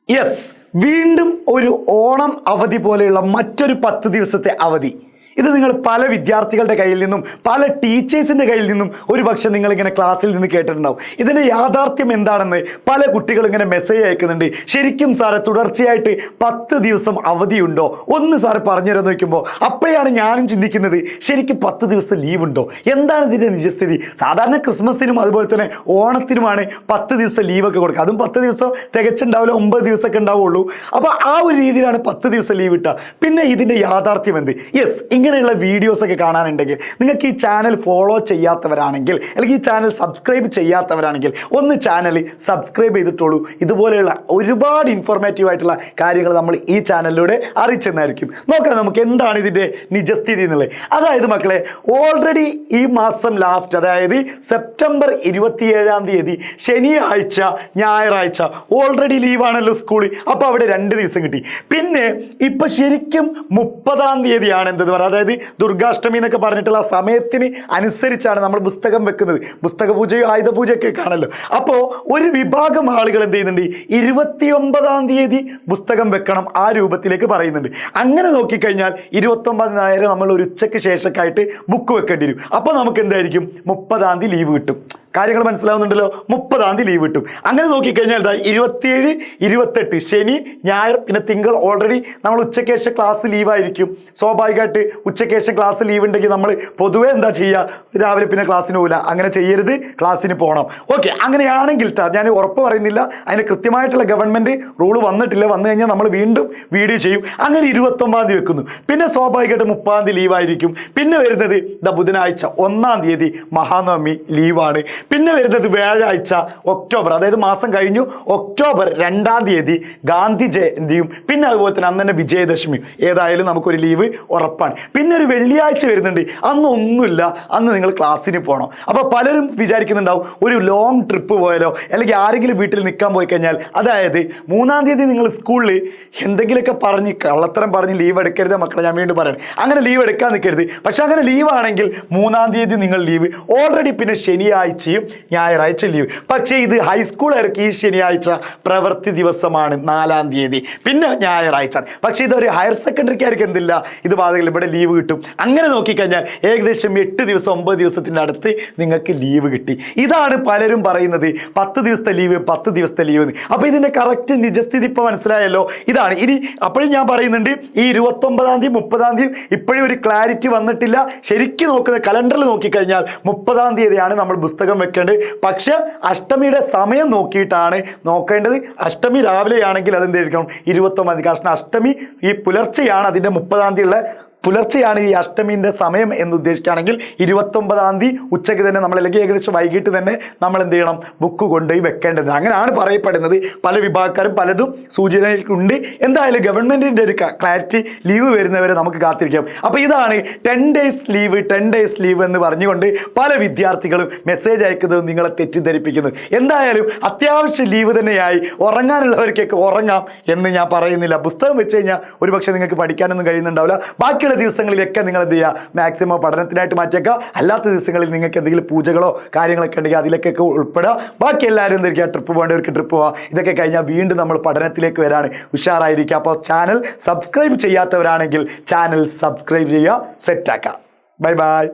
Yes, വീണ്ടും ഒരു ഓണം അവധി പോലെയുള്ള മറ്റൊരു 10 ദിവസത്തെ അവധി. ഇത് നിങ്ങൾ പല വിദ്യാർത്ഥികളുടെ കയ്യിൽ നിന്നും പല ടീച്ചേഴ്സിൻ്റെ കയ്യിൽ നിന്നും ഒരു പക്ഷേ നിങ്ങളിങ്ങനെ ക്ലാസ്സിൽ നിന്ന് കേട്ടിട്ടുണ്ടാവും. ഇതിൻ്റെ യാഥാർത്ഥ്യം എന്താണെന്ന് പല കുട്ടികളും ഇങ്ങനെ മെസ്സേജ് അയക്കുന്നുണ്ട്. ശരിക്കും സാറെ തുടർച്ചയായിട്ട് 10 ദിവസം അവധിയുണ്ടോ, ഒന്ന് സാറ് പറഞ്ഞു തരാൻ നോക്കുമ്പോൾ അപ്പോഴാണ് ഞാനും ചിന്തിക്കുന്നത്, ശരിക്കും 10 ദിവസം ലീവ് ഉണ്ടോ, എന്താണ് ഇതിൻ്റെ നിജസ്ഥിതി? സാധാരണ ക്രിസ്മസിനും അതുപോലെ തന്നെ ഓണത്തിനുമാണ് 10 ദിവസം ലീവൊക്കെ കൊടുക്കുക. അതും 10 ദിവസം തികച്ചുണ്ടാവില്ല, 9 ദിവസമൊക്കെ ഉണ്ടാവുള്ളൂ. അപ്പോൾ ആ ഒരു രീതിയിലാണ് 10 ദിവസം ലീവ് കിട്ടുക. പിന്നെ ഇതിൻ്റെ യാഥാർത്ഥ്യം എന്ത്? യെസ്, ഇങ്ങനെയുള്ള വീഡിയോസൊക്കെ കാണാനുണ്ടെങ്കിൽ നിങ്ങൾക്ക് ഈ ചാനൽ ഫോളോ ചെയ്യാത്തവരാണെങ്കിൽ, അല്ലെങ്കിൽ ഈ ചാനൽ സബ്സ്ക്രൈബ് ചെയ്യാത്തവരാണെങ്കിൽ ഒന്ന് ചാനൽ സബ്സ്ക്രൈബ് ചെയ്തിട്ടുള്ളൂ. ഇതുപോലെയുള്ള ഒരുപാട് ഇൻഫോർമേറ്റീവ് ആയിട്ടുള്ള കാര്യങ്ങൾ നമ്മൾ ഈ ചാനലിലൂടെ അറിയിച്ചെന്നായിരിക്കും. നോക്കാം നമുക്ക് എന്താണ് ഇതിൻ്റെ നിജസ്ഥിതി എന്നുള്ളത്. അതായത് മക്കളെ, ഓൾറെഡി ഈ മാസം ലാസ്റ്റ്, അതായത് സെപ്റ്റംബർ 27 തീയതി ശനിയാഴ്ച ഞായറാഴ്ച ഓൾറെഡി ലീവാണല്ലോ സ്കൂളിൽ. അപ്പോൾ അവിടെ 2 ദിവസം കിട്ടി. പിന്നെ ഇപ്പം ശരിക്കും 30 തീയതിയാണ് എന്തെന്ന് പറയുക, അതായത് ദുർഗാഷ്ടമി എന്നൊക്കെ പറഞ്ഞിട്ടുള്ള ആ സമയത്തിന് അനുസരിച്ചാണ് നമ്മൾ പുസ്തകം വെക്കുന്നത്. പുസ്തക പൂജയും ആയുധ പൂജയൊക്കെ കാണല്ലോ. അപ്പോൾ ഒരു വിഭാഗം ആളുകൾ എന്ത് ചെയ്യുന്നുണ്ട്, 29 തീയതി പുസ്തകം വെക്കണം ആ രൂപത്തിലേക്ക് പറയുന്നുണ്ട്. അങ്ങനെ നോക്കിക്കഴിഞ്ഞാൽ 29 നേരം നമ്മൾ ഒരു ഉച്ചയ്ക്ക് ശേഷമൊക്കെ ആയിട്ട് ബുക്ക് വെക്കേണ്ടി വരും. അപ്പോൾ നമുക്ക് എന്തായിരിക്കും, 30 തീയതി ലീവ് കിട്ടും. കാര്യങ്ങൾ മനസ്സിലാവുന്നുണ്ടല്ലോ, 30 തീയതി ലീവ് കിട്ടും. അങ്ങനെ നോക്കിക്കഴിഞ്ഞാൽ 27, 28 ശനി ഞായർ, പിന്നെ തിങ്കൾ ഓൾറെഡി നമ്മൾ ഉച്ചയ്ക്ക് ശേഷം ക്ലാസ് ലീവായിരിക്കും. സ്വാഭാവികമായിട്ട് ഉച്ചയ്ക്ക് ശേഷം ക്ലാസ് ലീവ് ഉണ്ടെങ്കിൽ നമ്മൾ പൊതുവേ എന്താ ചെയ്യുക, രാവിലെ പിന്നെ ക്ലാസ്സിന് പോകില്ല. അങ്ങനെ ചെയ്യരുത്, ക്ലാസ്സിന് പോകണം. ഓക്കെ, അങ്ങനെയാണെങ്കിൽ ഞാൻ ഉറപ്പ് പറയുന്നില്ല, അതിന് കൃത്യമായിട്ടുള്ള ഗവൺമെൻറ് റൂൾ വന്നിട്ടില്ല. വന്നു കഴിഞ്ഞാൽ നമ്മൾ വീണ്ടും വീഡിയോ ചെയ്യും. അങ്ങനെ 29 തീയതി വെക്കുന്നു. പിന്നെ സ്വാഭാവികമായിട്ട് 30 തീയതി ലീവായിരിക്കും. പിന്നെ വരുന്നത് ബുധനാഴ്ച 1 തീയതി മഹാനവമി ലീവാണ്. പിന്നെ വരുന്നത് വ്യാഴാഴ്ച ഒക്ടോബർ, അതായത് മാസം കഴിഞ്ഞു ഒക്ടോബർ 2 തീയതി ഗാന്ധി ജയന്തിയും പിന്നെ അതുപോലെ തന്നെ അന്ന് തന്നെ വിജയദശമിയും. ഏതായാലും നമുക്കൊരു ലീവ് ഉറപ്പാണ്. പിന്നെ ഒരു വെള്ളിയാഴ്ച വരുന്നുണ്ട്, അന്ന് ഒന്നുമില്ല, അന്ന് നിങ്ങൾ ക്ലാസ്സിന് പോകണം. അപ്പോൾ പലരും വിചാരിക്കുന്നുണ്ടാവും ഒരു ലോങ് ട്രിപ്പ് പോയാലോ, അല്ലെങ്കിൽ ആരെങ്കിലും വീട്ടിൽ നിൽക്കാൻ പോയി കഴിഞ്ഞാൽ, അതായത് 3 തീയതി നിങ്ങൾ സ്കൂളിൽ എന്തെങ്കിലുമൊക്കെ പറഞ്ഞ് കള്ളത്തരം പറഞ്ഞ് ലീവ് എടുക്കരുത് മക്കളെ, ഞാൻ വീണ്ടും പറയണം. അങ്ങനെ ലീവ് എടുക്കാൻ നിൽക്കരുത്. പക്ഷെ അങ്ങനെ ലീവാണെങ്കിൽ 3 തീയതി നിങ്ങൾ ലീവ് ഓൾറെഡി, പിന്നെ ശനിയാഴ്ചയും ഞായറാഴ്ച ലീവ്. പക്ഷേ ഇത് ഹൈസ്കൂളുകാർക്ക് ഈ ശനിയാഴ്ച പ്രവൃത്തി ദിവസമാണ് 4 തീയതി, പിന്നെ ഞായറാഴ്ച. പക്ഷേ ഇതൊരു ഹയർ സെക്കൻഡറിക്കാർക്ക് എന്തില്ല, ഇത് ബാധകമില്ല, ഇവിടെ ലീവ് കിട്ടും. അങ്ങനെ നോക്കിക്കഴിഞ്ഞാൽ ഏകദേശം 8 ദിവസം 9 ദിവസത്തിൻ്റെ അടുത്ത് നിങ്ങൾക്ക് ലീവ് കിട്ടി. ഇതാണ് പലരും പറയുന്നത് 10 ദിവസത്തെ ലീവ്, 10 ദിവസത്തെ ലീവ്. അപ്പോൾ ഇതിൻ്റെ കറക്റ്റ് നിജസ്ഥിതി ഇപ്പോൾ മനസ്സിലായല്ലോ. ഇതാണ് ഇനി. അപ്പോഴും ഞാൻ പറയുന്നുണ്ട്, ഈ 29 തീയതി 30 തീയതി ഇപ്പോഴും ഒരു ക്ലാരിറ്റി വന്നിട്ടില്ല. ശരിക്കും നോക്കുന്നത് കലണ്ടറിൽ നോക്കിക്കഴിഞ്ഞാൽ 30 തീയതിയാണ് നമ്മൾ പുസ്തകം വെക്കേണ്ടത്. പക്ഷെ അഷ്ടമിയുടെ സമയം നോക്കിയിട്ടാണ് നോക്കേണ്ടത്. അഷ്ടമി രാവിലെയാണെങ്കിൽ അതെന്തായിരിക്കണം, 29. കാരണം അഷ്ടമി ഈ പുലർച്ചെയാണ്, അതിൻ്റെ 30 തീയതിയുള്ള പുലർച്ചെയാണ് ഈ അഷ്ടമീൻ്റെ സമയം എന്ന് ഉദ്ദേശിക്കുകയാണെങ്കിൽ 29 തീയതി ഉച്ചയ്ക്ക് തന്നെ നമ്മൾ, അല്ലെങ്കിൽ ഏകദേശം വൈകിട്ട് തന്നെ നമ്മൾ എന്ത് ചെയ്യണം, ബുക്ക് കൊണ്ടുപോയി വെക്കേണ്ടത്. അങ്ങനെയാണ് പറയപ്പെടുന്നത്. പല വിഭാഗക്കാരും പലതും സൂചനയുണ്ട്. എന്തായാലും ഗവൺമെൻറ്റിൻ്റെ ഒരു ക്ലാരിറ്റി, ലീവ് വരുന്നവരെ നമുക്ക് കാത്തിരിക്കാം. അപ്പോൾ ഇതാണ് 10 ഡേയ്സ് ലീവ്, 10 ഡേയ്സ് ലീവ് എന്ന് പറഞ്ഞുകൊണ്ട് പല വിദ്യാർത്ഥികളും മെസ്സേജ് അയക്കുന്നത് നിങ്ങളെ തെറ്റിദ്ധരിപ്പിക്കുന്നത്. എന്തായാലും അത്യാവശ്യം ലീവ് തന്നെയായി. ഉറങ്ങാനുള്ളവർക്കൊക്കെ ഉറങ്ങാം എന്ന് ഞാൻ പറയുന്നില്ല. പുസ്തകം വെച്ച് കഴിഞ്ഞാൽ ഒരുപക്ഷെ നിങ്ങൾക്ക് പഠിക്കാനൊന്നും കഴിയുന്നുണ്ടാവില്ല. ബാക്കിയുള്ള ദിവസങ്ങളിലൊക്കെ നിങ്ങൾ എന്ത് ചെയ്യുക, മാക്സിമം പഠനത്തിനായിട്ട് മാറ്റിയേക്കുക. അല്ലാത്ത ദിവസങ്ങളിൽ നിങ്ങൾക്ക് എന്തെങ്കിലും പൂജകളോ കാര്യങ്ങളൊക്കെ ഉണ്ടെങ്കിൽ അതിലേക്കൊക്കെ ഉൾപ്പെടുക. ബാക്കി എല്ലാവരും എന്തായിരിക്കുക, ട്രിപ്പ് പോകേണ്ടവർക്ക് ട്രിപ്പ് പോവുക. ഇതൊക്കെ കഴിഞ്ഞാൽ വീണ്ടും നമ്മൾ പഠനത്തിലേക്ക് വരാണ്, ഉഷാറായിരിക്കുക. അപ്പോൾ ചാനൽ സബ്സ്ക്രൈബ് ചെയ്യാത്തവരാണെങ്കിൽ ചാനൽ സബ്സ്ക്രൈബ് ചെയ്യുക, സെറ്റാക്കുക. Bye bye.